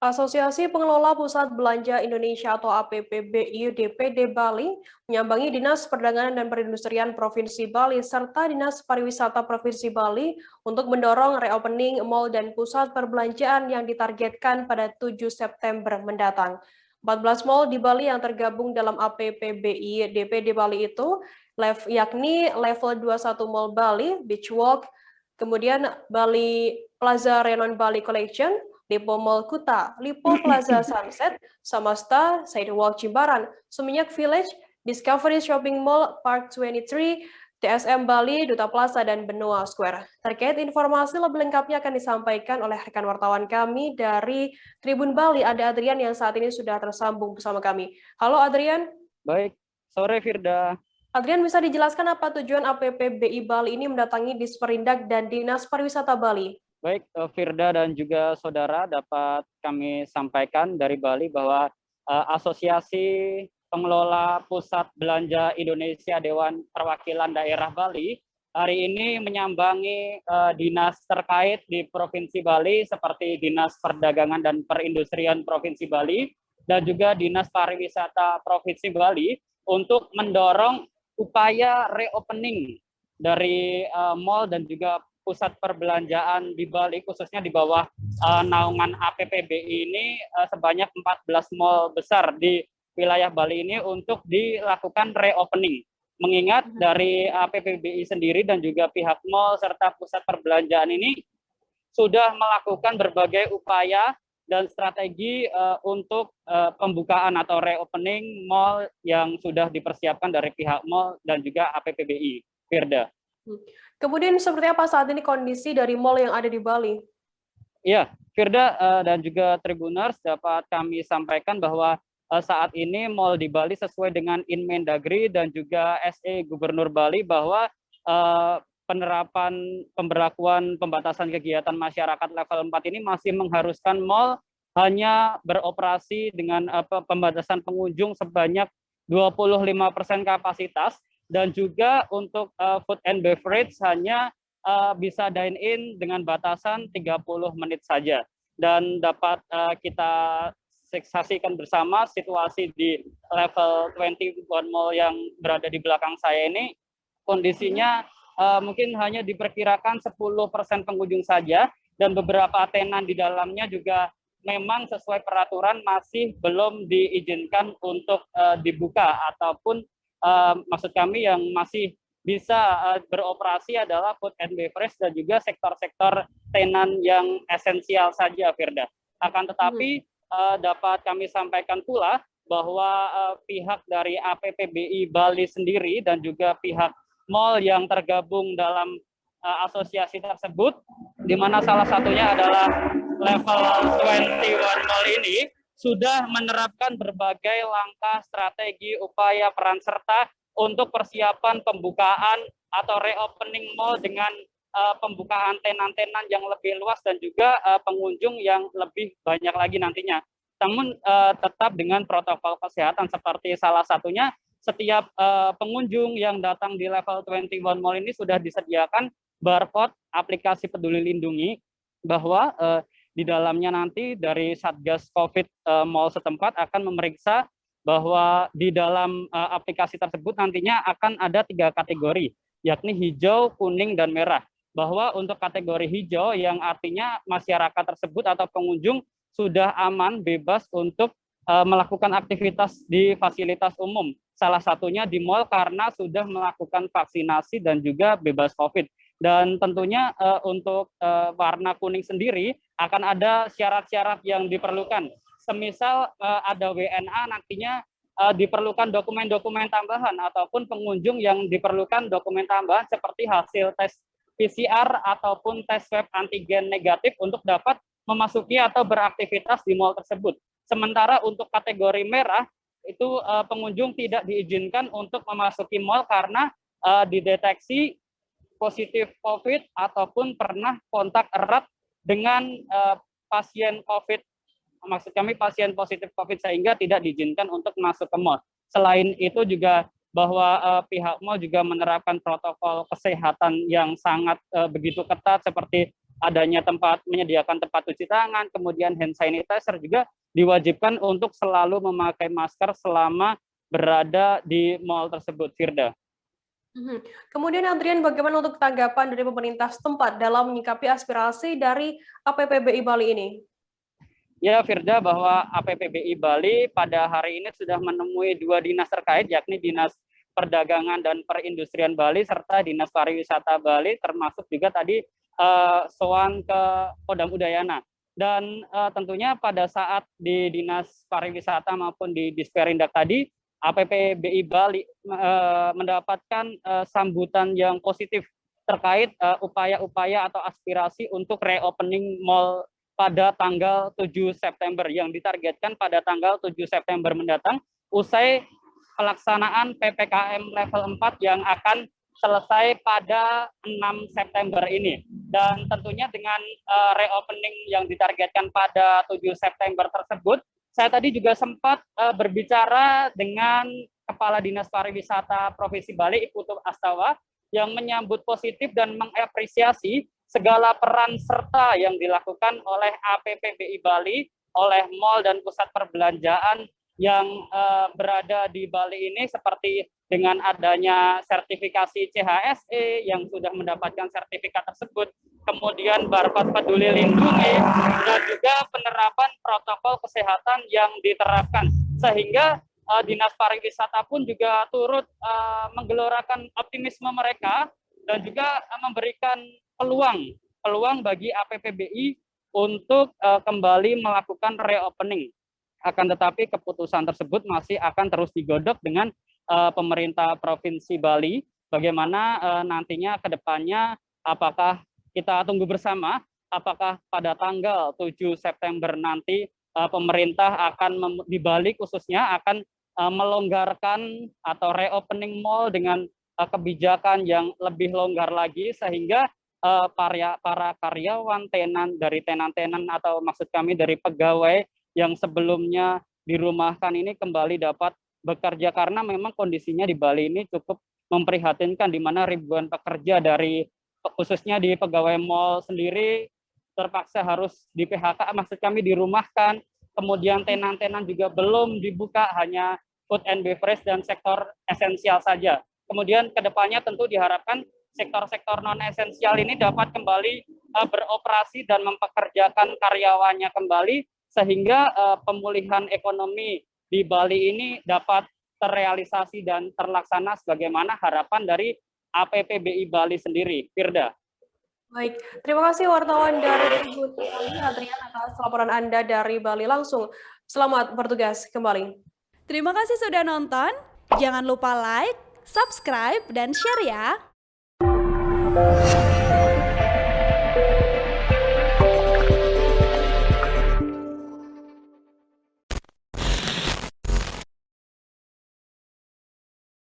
Asosiasi Pengelola Pusat Belanja Indonesia atau APPBI DPD Bali menyambangi Dinas Perdagangan dan Perindustrian Provinsi Bali serta Dinas Pariwisata Provinsi Bali untuk mendorong reopening mal dan pusat perbelanjaan yang ditargetkan pada 7 September mendatang. 14 mal di Bali yang tergabung dalam APPBI DPD Bali itu yakni level 21 Mall Bali, Beach Walk, kemudian Bali Plaza Renon Bali Collection, Lipo Mall Kuta, Lipo Plaza Sunset, Samasta, Sidewalk Jimbaran, Seminyak Village, Discovery Shopping Mall, Park 23, TSM Bali, Duta Plaza, dan Benua Square. Terkait informasi lebih lengkapnya akan disampaikan oleh rekan wartawan kami dari Tribun Bali, ada Adrian yang saat ini sudah tersambung bersama kami. Halo Adrian. Baik, sore Firda. Adrian, bisa dijelaskan apa tujuan APPBI Bali ini mendatangi Disperindak dan Dinas Pariwisata Bali? Baik, Firda dan juga saudara, dapat kami sampaikan dari Bali bahwa Asosiasi Pengelola Pusat Belanja Indonesia Dewan Perwakilan Daerah Bali hari ini menyambangi dinas terkait di Provinsi Bali seperti Dinas Perdagangan dan Perindustrian Provinsi Bali dan juga Dinas Pariwisata Provinsi Bali untuk mendorong upaya reopening dari mal dan juga pusat perbelanjaan di Bali, khususnya di bawah naungan APPBI ini sebanyak 14 mal besar di wilayah Bali ini untuk dilakukan reopening. Mengingat dari APPBI sendiri dan juga pihak mal serta pusat perbelanjaan ini sudah melakukan berbagai upaya dan strategi untuk pembukaan atau reopening mal yang sudah dipersiapkan dari pihak mal dan juga APPBI. Firda. Kemudian seperti apa saat ini kondisi dari mal yang ada di Bali? Iya, Firda dan juga Tribuners dapat kami sampaikan bahwa saat ini mal di Bali sesuai dengan Inmendagri dan juga SE Gubernur Bali bahwa penerapan pemberlakuan pembatasan kegiatan masyarakat level 4 ini masih mengharuskan mal hanya beroperasi dengan pembatasan pengunjung sebanyak 25% kapasitas. Dan juga untuk food and beverage hanya bisa dine in dengan batasan 30 menit saja. Dan dapat kita saksikan bersama situasi di level 21 mall yang berada di belakang saya ini, kondisinya mungkin hanya diperkirakan 10% pengunjung saja, dan beberapa tenan di dalamnya juga memang sesuai peraturan masih belum diizinkan untuk dibuka ataupun maksud kami yang masih bisa beroperasi adalah food and beverage dan juga sektor-sektor tenan yang esensial saja, Firda. Akan tetapi dapat kami sampaikan pula bahwa pihak dari APPBI Bali sendiri dan juga pihak mal yang tergabung dalam asosiasi tersebut, di mana salah satunya adalah level 21 mall ini, sudah menerapkan berbagai langkah strategi upaya peran serta untuk persiapan pembukaan atau reopening mall dengan pembukaan tenan-tenan yang lebih luas dan juga pengunjung yang lebih banyak lagi nantinya. Namun tetap dengan protokol kesehatan seperti salah satunya setiap pengunjung yang datang di level 21 mall ini sudah disediakan barcode aplikasi Peduli Lindungi bahwa di dalamnya nanti dari Satgas COVID Mall setempat akan memeriksa bahwa di dalam aplikasi tersebut nantinya akan ada 3 kategori, yakni hijau, kuning, dan merah. Bahwa untuk kategori hijau yang artinya masyarakat tersebut atau pengunjung sudah aman, bebas untuk melakukan aktivitas di fasilitas umum. Salah satunya di mal karena sudah melakukan vaksinasi dan juga bebas COVID. Dan tentunya untuk warna kuning sendiri akan ada syarat-syarat yang diperlukan. Semisal ada WNA nantinya diperlukan dokumen-dokumen tambahan ataupun pengunjung yang diperlukan dokumen tambahan seperti hasil tes PCR ataupun tes swab antigen negatif untuk dapat memasuki atau beraktivitas di mal tersebut. Sementara untuk kategori merah itu pengunjung tidak diizinkan untuk memasuki mal karena dideteksi positif COVID ataupun pernah kontak erat dengan pasien COVID, maksud kami pasien positif COVID, sehingga tidak diizinkan untuk masuk ke mal. Selain itu juga bahwa pihak mal juga menerapkan protokol kesehatan yang sangat begitu ketat seperti adanya menyediakan tempat cuci tangan, kemudian hand sanitizer juga diwajibkan untuk selalu memakai masker selama berada di mal tersebut, Firda. Kemudian Adrian, bagaimana untuk tanggapan dari pemerintah setempat dalam menyikapi aspirasi dari APPBI Bali ini? Ya, Firda, bahwa APPBI Bali pada hari ini sudah menemui 2 dinas terkait, yakni Dinas Perdagangan dan Perindustrian Bali serta Dinas Pariwisata Bali, termasuk juga tadi sowan ke Kodam Udayana. Dan tentunya pada saat di Dinas Pariwisata maupun di Disperindak tadi, APPBI Bali mendapatkan sambutan yang positif terkait upaya-upaya atau aspirasi untuk reopening mall pada tanggal 7 September yang ditargetkan pada tanggal 7 September mendatang usai pelaksanaan PPKM level 4 yang akan selesai pada 6 September ini. Dan tentunya dengan reopening yang ditargetkan pada 7 September tersebut, saya tadi juga sempat berbicara dengan Kepala Dinas Pariwisata Provinsi Bali, Iputu Astawa, yang menyambut positif dan mengapresiasi segala peran serta yang dilakukan oleh APPBI Bali, oleh mal dan pusat perbelanjaan yang berada di Bali ini, seperti dengan adanya sertifikasi CHSE yang sudah mendapatkan sertifikat tersebut, kemudian barcode peduli lindungi, dan juga penerapan protokol kesehatan yang diterapkan, sehingga Dinas Pariwisata pun juga turut menggelorakan optimisme mereka dan juga memberikan peluang bagi APPBI untuk kembali melakukan reopening. Akan tetapi keputusan tersebut masih akan terus digodok dengan pemerintah Provinsi Bali. Bagaimana nantinya ke depannya, apakah kita tunggu bersama, apakah pada tanggal 7 September nanti pemerintah akan di Bali khususnya akan melonggarkan atau reopening mall dengan kebijakan yang lebih longgar lagi, sehingga para karyawan tenan-tenan atau maksud kami dari pegawai yang sebelumnya dirumahkan ini kembali dapat bekerja, karena memang kondisinya di Bali ini cukup memprihatinkan, di mana ribuan pekerja dari khususnya di pegawai mal sendiri terpaksa harus di PHK, maksud kami dirumahkan, kemudian tenan-tenan juga belum dibuka, hanya food and beverage dan sektor esensial saja. Kemudian kedepannya tentu diharapkan sektor-sektor non-esensial ini dapat kembali beroperasi dan mempekerjakan karyawannya kembali, sehingga pemulihan ekonomi di Bali ini dapat terrealisasi dan terlaksana sebagaimana harapan dari APPBI Bali sendiri. Firda. Baik, terima kasih wartawan dari Tribun Bali, Adrian, atas laporan Anda dari Bali langsung. Selamat bertugas kembali. Terima kasih sudah nonton. Jangan lupa like, subscribe, dan share ya.